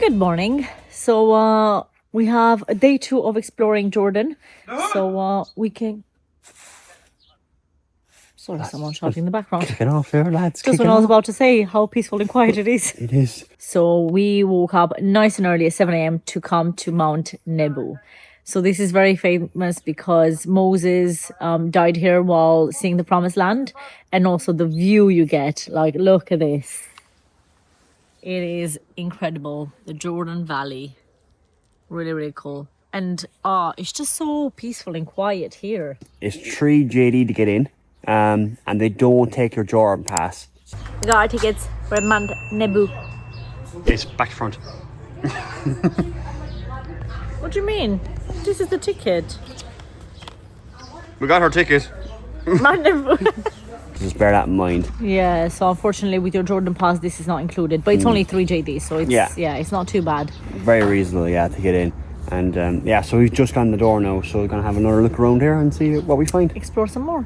Good morning. So we have a day 2 of exploring Jordan. So we can. Sorry, someone shouting in the background. Kicking off here, lads. Just what I was about to say, how peaceful and quiet it is. It is. So we woke up nice and early at 7 a.m. to come to Mount Nebo. So this is very famous because Moses died here while seeing the Promised Land, and also the view you get. Like, look at this. It is incredible. The Jordan Valley. Really, really cool. And it's just so peaceful and quiet here. It's 3 JD to get in, and they don't take your Jordan pass. We got our tickets for Mount Nebo. It's back to front. What do you mean? This is the ticket. We got our ticket. Mount Nebo. Just bear that in mind. Yeah, so unfortunately with your Jordan pass this is not included, but it's only 3 JD, so it's it's not too bad. Very reasonable, to get in. And so we've just gone the door now, so we're gonna have another look around here and see what we find. Explore some more.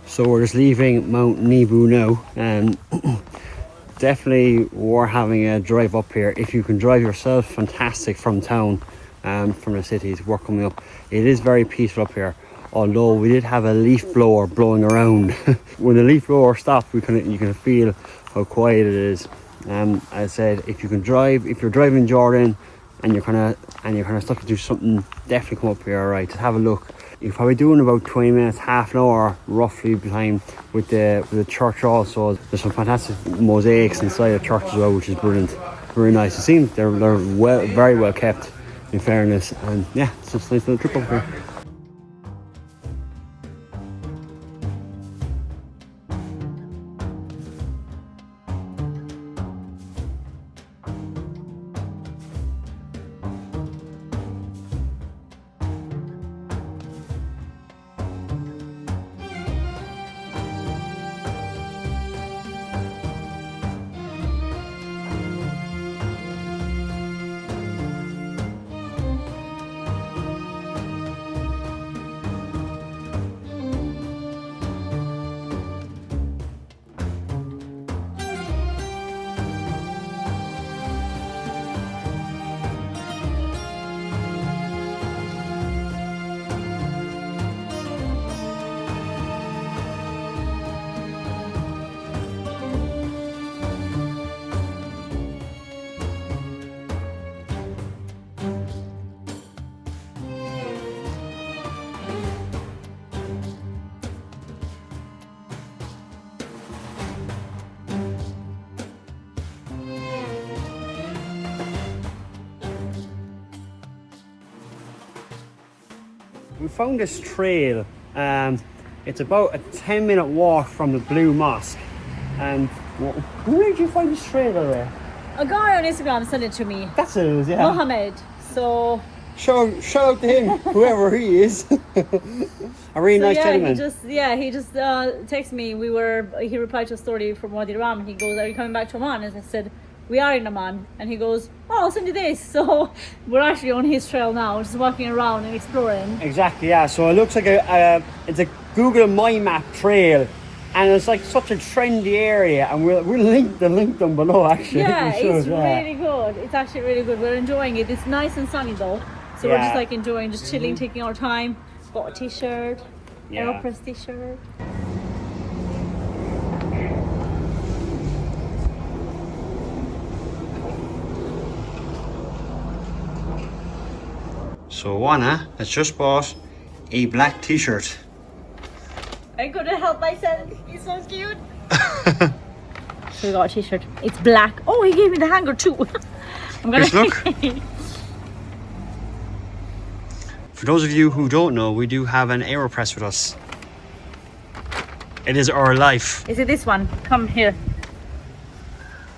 So we're just leaving Mount Nebo now, and definitely we're having a drive up here. If you can drive yourself, fantastic from town, from the cities. We're coming up. It is very peaceful up here, although we did have a leaf blower blowing around. When the leaf blower stopped, you can feel how quiet it is. As I said, if you're driving Jordan and you're kind of stuck to do something, definitely come up here. All right, just have a look. You're probably doing about 20 minutes, half an hour roughly behind with the church also. There's some fantastic mosaics inside the church as well, which is brilliant. Very nice. It seems they're very well kept, in fairness. And yeah, it's just a nice little trip up here. We found this trail. It's about a 10-minute walk from the Blue Mosque. And where did you find this trail away? A guy on Instagram sent it to me. That's it is, yeah. Mohammed. So shout out to him, whoever he is. A really nice gentleman. He just texted me. He replied to a story from Wadi Rum, and he goes, "Are you coming back to Amman?" And I said, "We are in Amman." And he goes, "Oh, I'll send you this." So we're actually on his trail now, just walking around and exploring. Exactly, yeah. So it looks like it's a Google My Map trail, and it's like such a trendy area, and we'll link them below actually. Yeah, it's really good. It's actually really good. We're enjoying it. It's nice and sunny though, so we're just like enjoying, just chilling, taking our time. Got a t-shirt, Aeropress t-shirt. So Anna has just bought a black t-shirt. I couldn't help myself. He's so cute. So we got a t-shirt. It's black. Oh, he gave me the hanger too. I'm gonna look. For those of you who don't know, we do have an Aeropress with us. It is our life. Is it this one? Come here.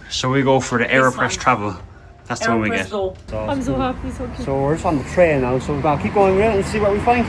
So we go for the AeroPress travel. That's the one we get. Go. I'm so happy, so cute. So we're just on the train now, so we're gonna keep going with it and see what we find.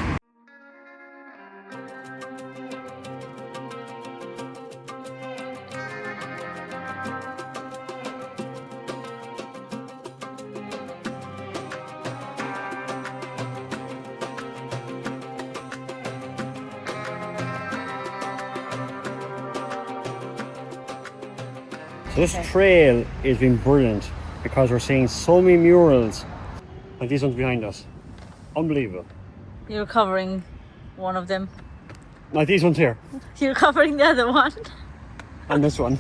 So this trail has been brilliant because we're seeing so many murals like these ones behind us. Unbelievable. You're covering one of them. Like these ones here. You're covering the other one. And this one.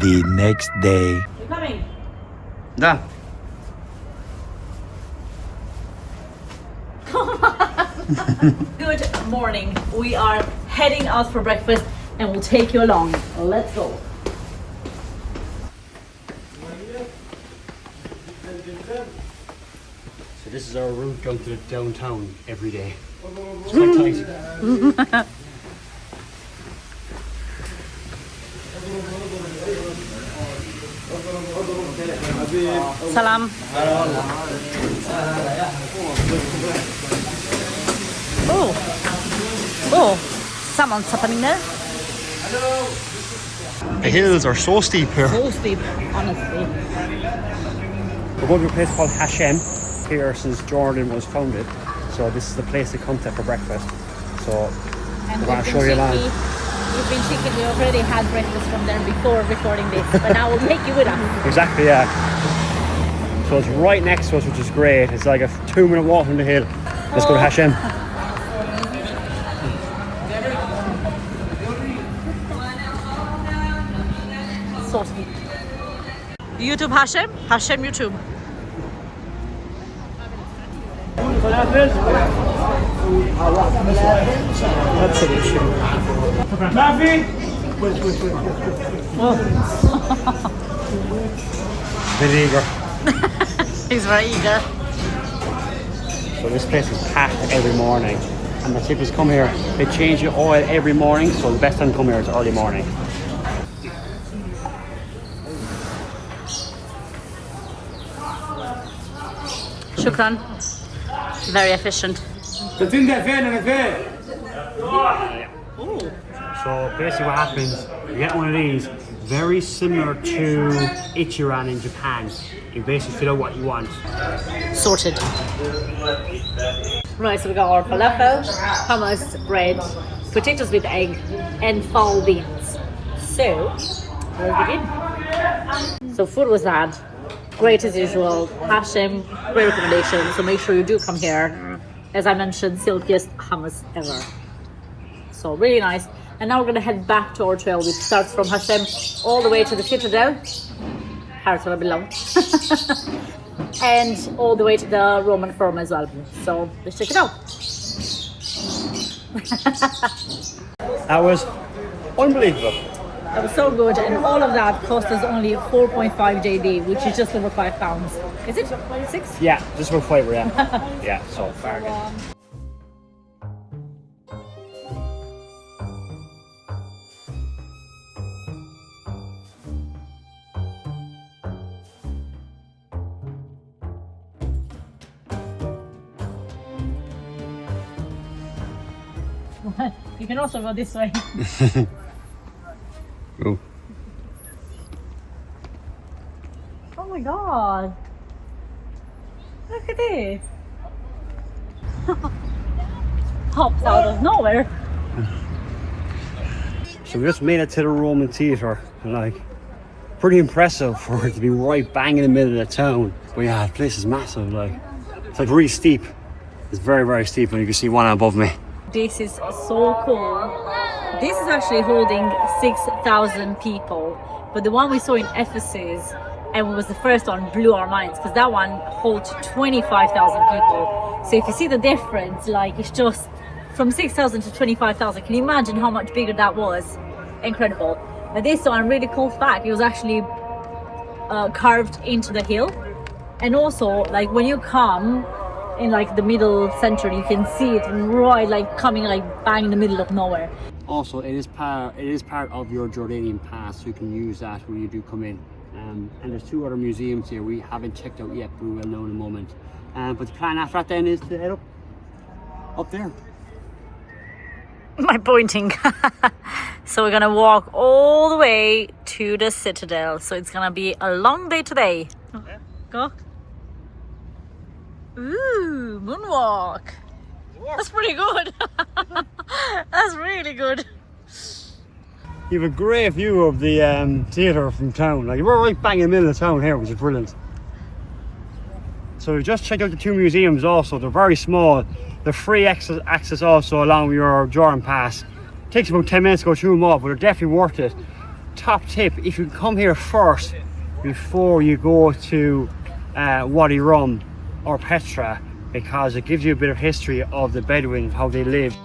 The next day. You're coming. Da. Good morning. We are heading out for breakfast and we'll take you along. Let's go. So this is our route down to the downtown every day. It's quite tight. Salam. Oh, someone's happening there. The hills are so steep here. So steep, honestly. We're going to a place called Hashem here since Jordan was founded. So this is the place to come to for breakfast. So we're going to show you around. We've been cheeky. We already had breakfast from there before recording this, but now we'll take you with us. Exactly, yeah. So it's right next to us, which is great. It's like a 2-minute walk from the hill. Let's go to Hashem. So sweet. YouTube Hashem? Hashem YouTube. That's an issue. Very eager. He's very eager. So this place is packed every morning. And the tip is come here. They change the oil every morning, so the best time to come here is early morning. Shukran. Very efficient. So basically what happens, you get one of these, very similar to Ichiran in Japan. You basically fill out what you want. Sorted. Right, so we got our falafel, hummus, bread, potatoes with egg, and fal beans. So, we'll begin. So food was that. Great as usual. Hashem, great recommendation. So make sure you do come here. As I mentioned, silkiest hummus ever. So really nice. And now we're going to head back to our trail, which starts from Hashem all the way to the Citadel. Hearts will be long. And all the way to the Roman Forum as well. So let's check it out. That was unbelievable. That was so good, and all of that cost us only 4.5 JD, which is just over £5. Is it? 6? Yeah, just for flavor, yeah. Yeah, so bargain. You can also go this way. Ooh. Oh my god. Look at this. pops out of nowhere. So we just made it to the Roman theatre, and like, pretty impressive for it to be right bang in the middle of the town. But yeah, the place is massive, like, it's like really steep. It's very, very steep, and you can see one above me. This is so cool. This is actually holding 6,000 people, but the one we saw in Ephesus, and it was the first one, blew our minds, because that one holds 25,000 people. So if you see the difference, like, it's just from 6,000 to 25,000. Can you imagine how much bigger that was? Incredible. But this one, really cool fact, it was actually carved into the hill. And also, like, when you come in like the middle center, you can see it right, like, coming like bang in the middle of nowhere. Also, it is part of your Jordanian pass, so you can use that when you do come in. And there's 2 other museums here we haven't checked out yet, but we will know in a moment. But the plan after that then is to head up there. My pointing. So we're gonna walk all the way to the Citadel. So it's gonna be a long day today. Yeah. Go. Ooh, moonwalk. That's pretty good. That's really good. You have a great view of the theatre from town. Like, we're right bang in the middle of town here, which is brilliant. So we just checked out the 2 museums also. They're very small. They're free access also along with your Jordan pass. Takes about 10 minutes to go through them all, but they're definitely worth it. Top tip, if you come here first before you go to Wadi Rum or Petra, because it gives you a bit of history of the Bedouins, how they lived.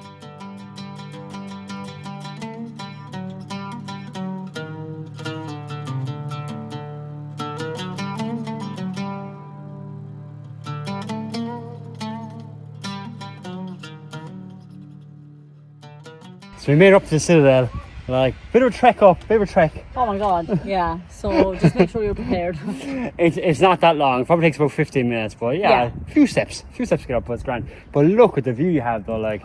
So we made it up to the Citadel, like, bit of a trek up, bit of a trek. Oh my god, yeah. So just make sure you're prepared. It's not that long, it probably takes about 15 minutes, but yeah. A few steps to get up, but it's grand. But look at the view you have though, like,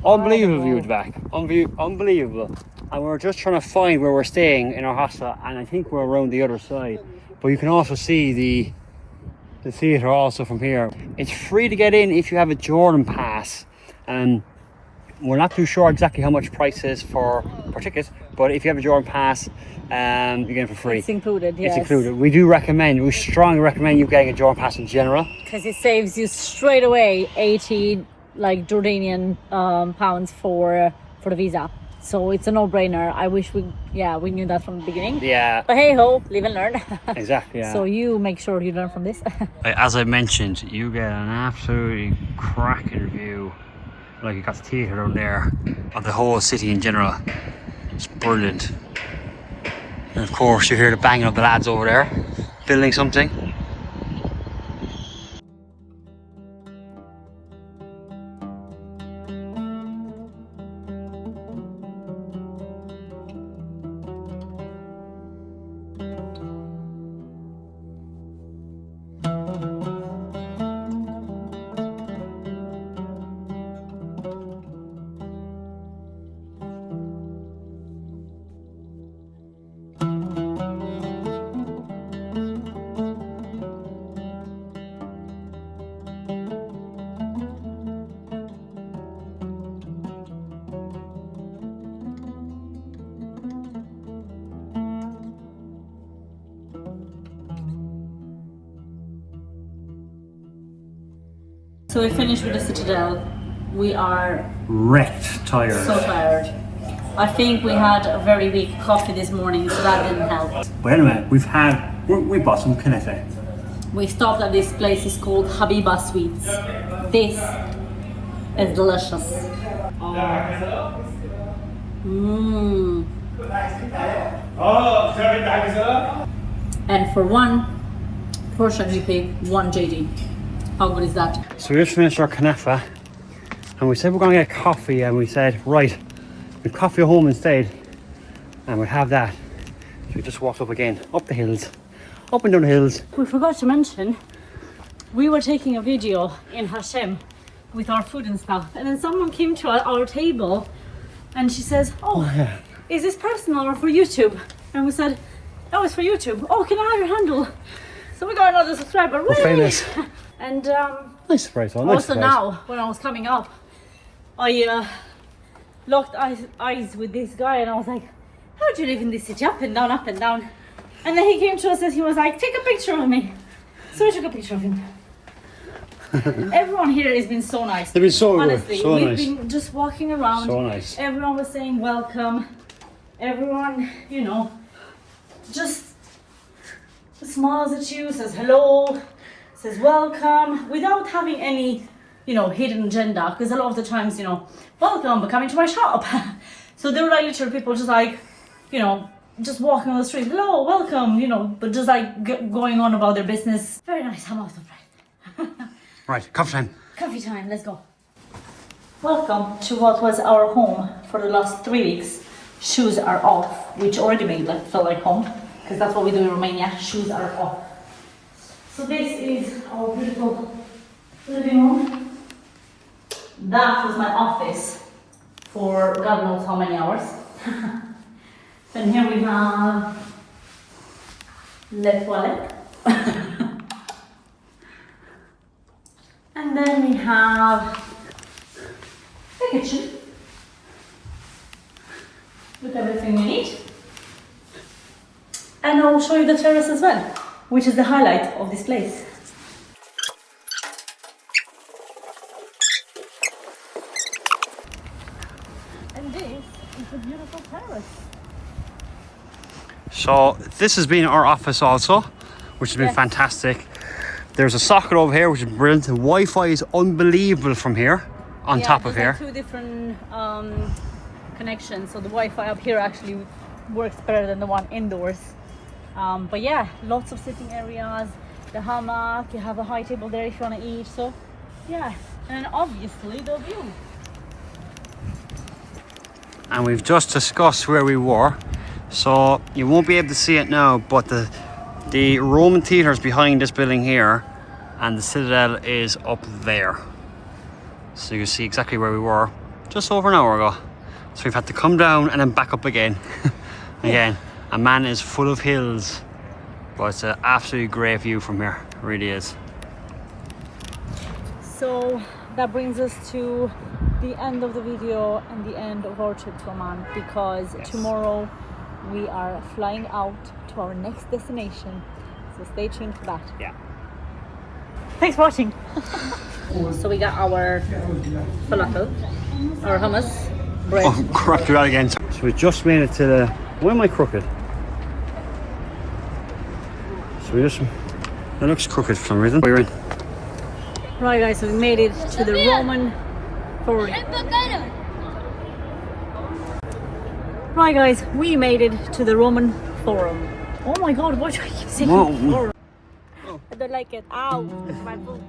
unbelievable view at the back, unbelievable. And we're just trying to find where we're staying in our hostel, and I think we're around the other side. But you can also see the theatre also from here. It's free to get in if you have a Jordan pass, and we're not too sure exactly how much price is for tickets, but if you have a Jordan pass, you get it for free. It's included, yes. It's included. We strongly recommend you getting a Jordan pass in general. Because it saves you straight away 80 like Jordanian pounds for the visa. So it's a no-brainer. I wish we knew that from the beginning. Yeah. But hey ho, live and learn. Exactly, yeah. So you make sure you learn from this. As I mentioned, you get an absolutely cracking view. Like, you got the theatre down there, of the whole city in general. It's brilliant. And of course you hear the banging of the lads over there, building something. So we finished with the Citadel. We are Wrecked, tired. so tired. I think we had a very weak coffee this morning, so that didn't help. But anyway, we bought some Canete. We stopped at this place, it's called Habibah Sweets. This is delicious. And for one portion we pay 1 JD. How good is that? So we just finished our Kanafa, and we said we're going to get coffee, and we said, right, we'll coffee at home instead, and we'll have that. So we just walked up again, up the hills, up and down the hills. We forgot to mention, we were taking a video in Hashem with our food and stuff, and then someone came to our table and she says, is this personal or for YouTube? And we said, no, it's for YouTube. Oh, can I have your handle? So we got another subscriber. We're famous. And Nice surprise, nice Also surprise. now, when I was coming up, I locked eyes with this guy and I was like, how do you live in this city? Up and down, up and down. And then he came to us and he was like, take a picture of me. So we took a picture of him. Everyone here has been so nice. They've been so honestly, good, so we've nice. been just walking around. So nice. Everyone was saying welcome. Everyone, you know, just smiles at you, says hello, says welcome, without having any, you know, hidden agenda. Because a lot of the times, you know, welcome, but coming to my shop. So there were like literally people just like, you know, just walking on the street, hello, welcome, you know, but just like going on about their business. Very nice. I'm off the bread. Right, coffee time. Coffee time, let's go. Welcome to what was our home for the last 3 weeks. Shoes are off, which already made it feel like home, because that's what we do in Romania. Shoes are off. So this is our beautiful living room. That was my office for God knows how many hours. And here we have le toilette. And then we have the kitchen with everything we need. And I'll show you the terrace as well, which is the highlight of this place. And this is a beautiful terrace. So this has been our office also, which has been fantastic. There's a socket over here, which is brilliant. The Wi-Fi is unbelievable from here, on top of here. Like two different connections, so the Wi-Fi up here actually works better than the one indoors. But yeah, lots of sitting areas, the hammock, you have a high table there if you want to eat. So yeah, and obviously the view. And we've just discussed where we were, so you won't be able to see it now, but the Roman theatre is behind this building here, and the Citadel is up there. So you can see exactly where we were just over an hour ago. So we've had to come down and then back up again. Again, Amman is full of hills, but it's an absolutely great view from here, it really is. So that brings us to the end of the video and the end of our trip to Amman, because tomorrow we are flying out to our next destination. So stay tuned for that. Yeah. Thanks for watching. So we got our falafel, our hummus, bread. Oh crap, do that again. So we just made it to the... Why am I crooked? So we just... That looks crooked for some reason. We're in. Right guys, so we made it to the Roman Forum. Right guys, we made it to the Roman Forum. Oh my god, why do I keep saying Whoa. Forum? I don't like it. Ow, my foot.